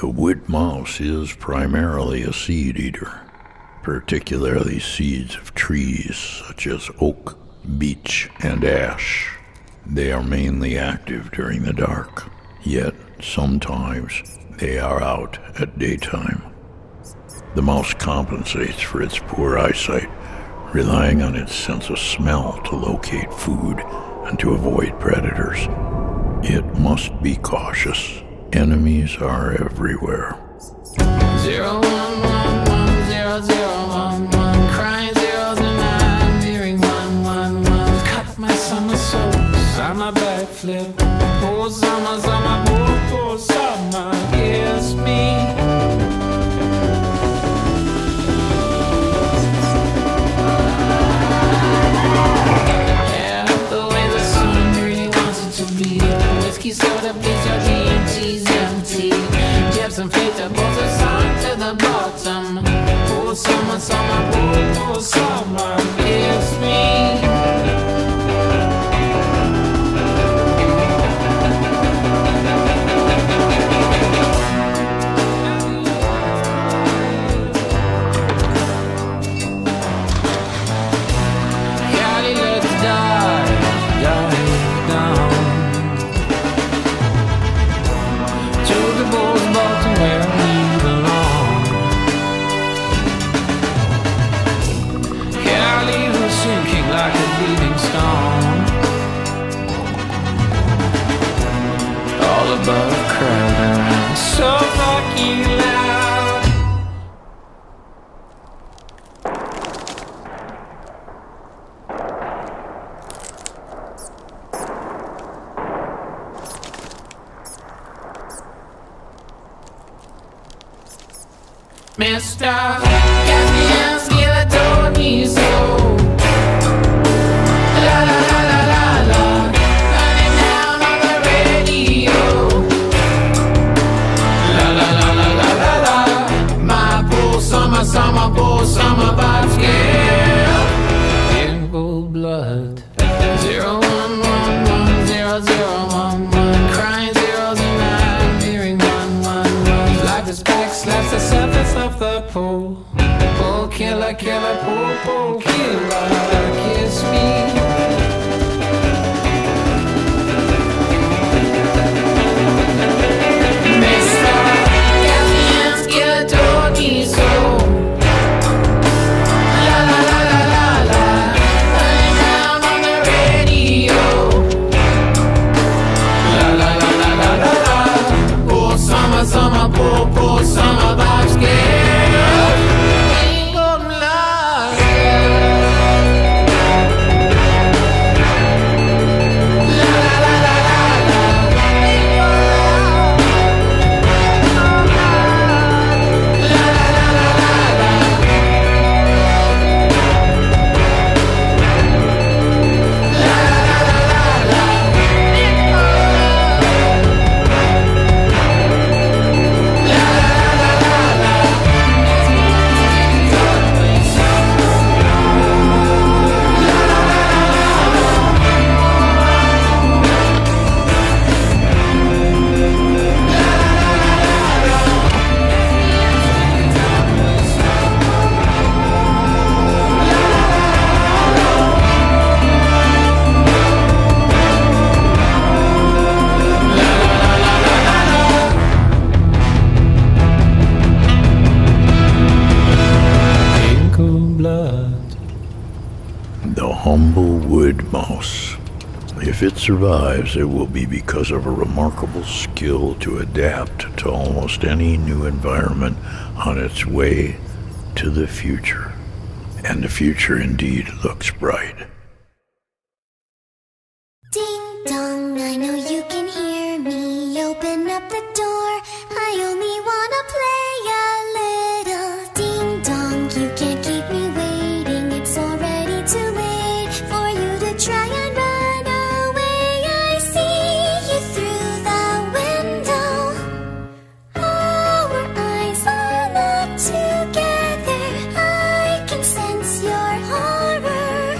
The wood mouse is primarily a seed eater, particularly seeds of trees such as oak, beech, and ash. They are mainly active during the dark, yet sometimes they are out at daytime. The mouse compensates for its poor eyesight, relying on its sense of smell to locate food and to avoid predators. It must be cautious. Enemies are everywhere. 011100111, crying zeros and nines, hearing 111. Cut my somersaults on my backflip. Poor summer, summer, poor summer, kiss me. Yeah, the way the sun really wants it to be. Whiskey soda, please, your G&T's empty. Jabs and fate, the both are sunk to the bottom. Poor summer, summer, poor summer, kiss me. Cali, let's die down. To the bulls, Bolton, where we belong. Cali was sinking like a bleeding stone. All above, crowd around, so fucking loud. Mr. Caspian's Gilatoni, so la la la la la la, running down on the radio. La la la la la la la, my poor summer, summer, poor summer vibe scale. In cold blood, 011100111, crying zeros and nines, hearing 111. Life is back, slaps the surface of the pool. Pull killer, killer, pull killer, kiss me. Mr. Caspian's Gilatoni, so la la la la la la, running down on the radio. La la la la la la la, poor summer, summer, poor summer vibes scale. Jingle blood. La la la la la la, jingle blood. La la la la la la. La la la la la la, jingle blood. The humble wood mouse. If it survives, it will be because of a remarkable skill to adapt to almost any new environment on its way to the future. And the future indeed looks bright. Ding dong, I know you can hear me. Open up the door, I only wanna play a little. Ding dong, you can't keep me waiting. It's already too late for you to try and run away. I see you through the window. Our eyes are locked together. I can sense your horror.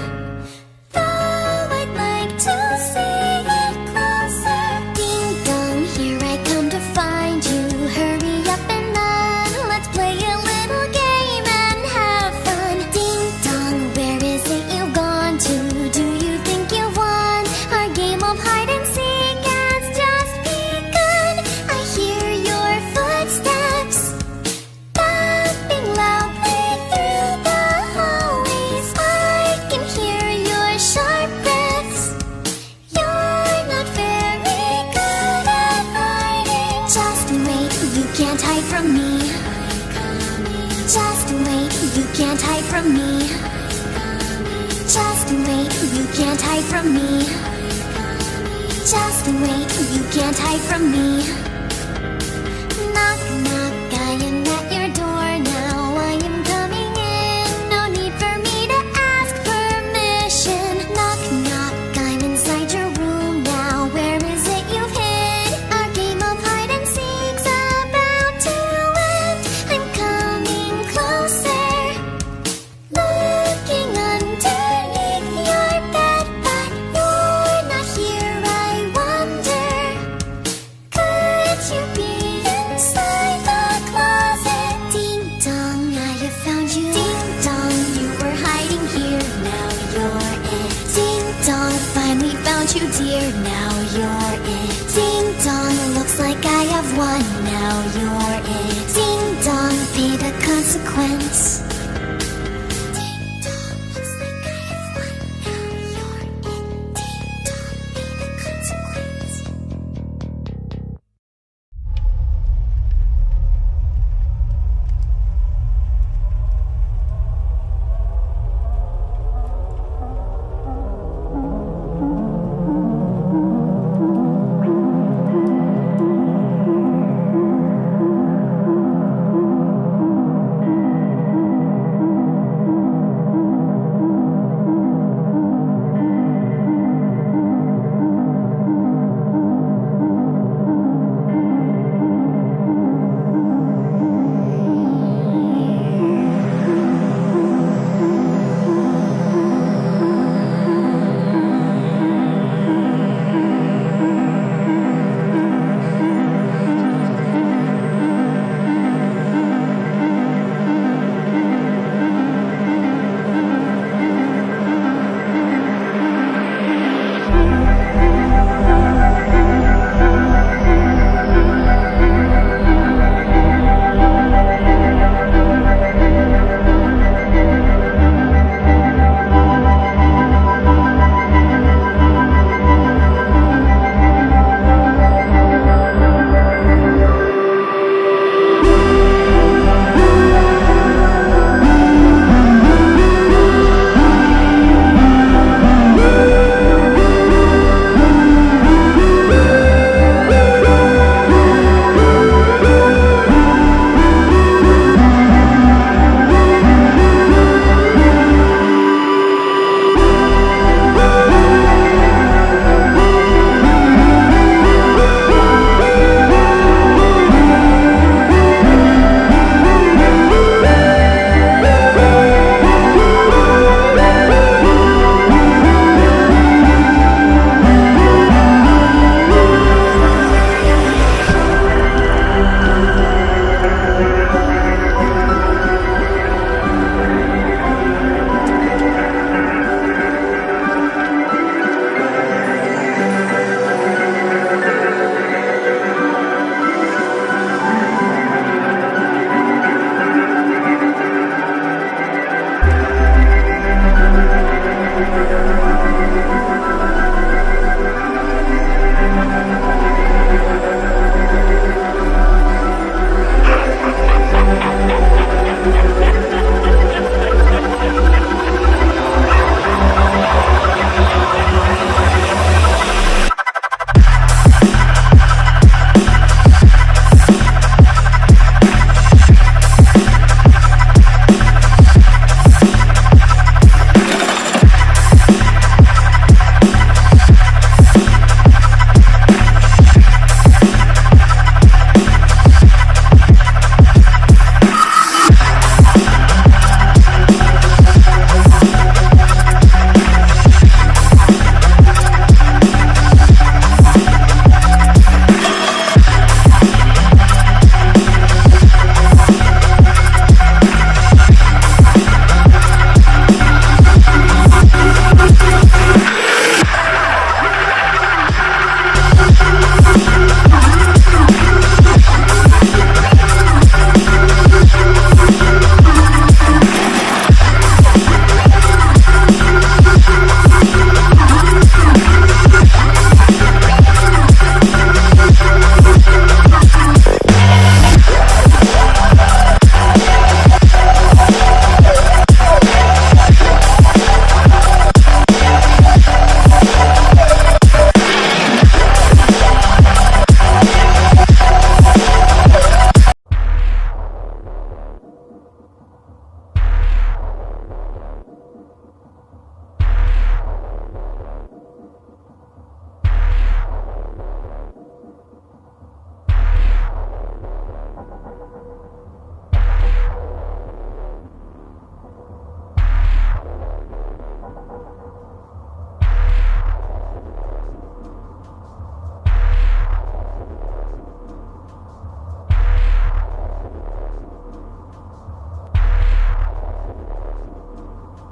you can't hide from me. Just wait, you can't hide from me. Just wait, you can't hide from me. Just wait, you can't hide from me. Knock, knock, I am at your door now. I am coming in, no need for me to ask permission. Knock, knock, I'm inside your room now. Where is it you've hid? Our game of hide and seek's about to end. I'm coming closer, looking underneath your bed, but you're not here. I wonder, could you be inside the closet? Ding dong, I have found you. Ding dong, you were hiding here. Now you're it. Ding dong, finally found you, dear. Now you're it. Ding dong, looks like I have won. Now you're it. Ding dong, pay the consequence.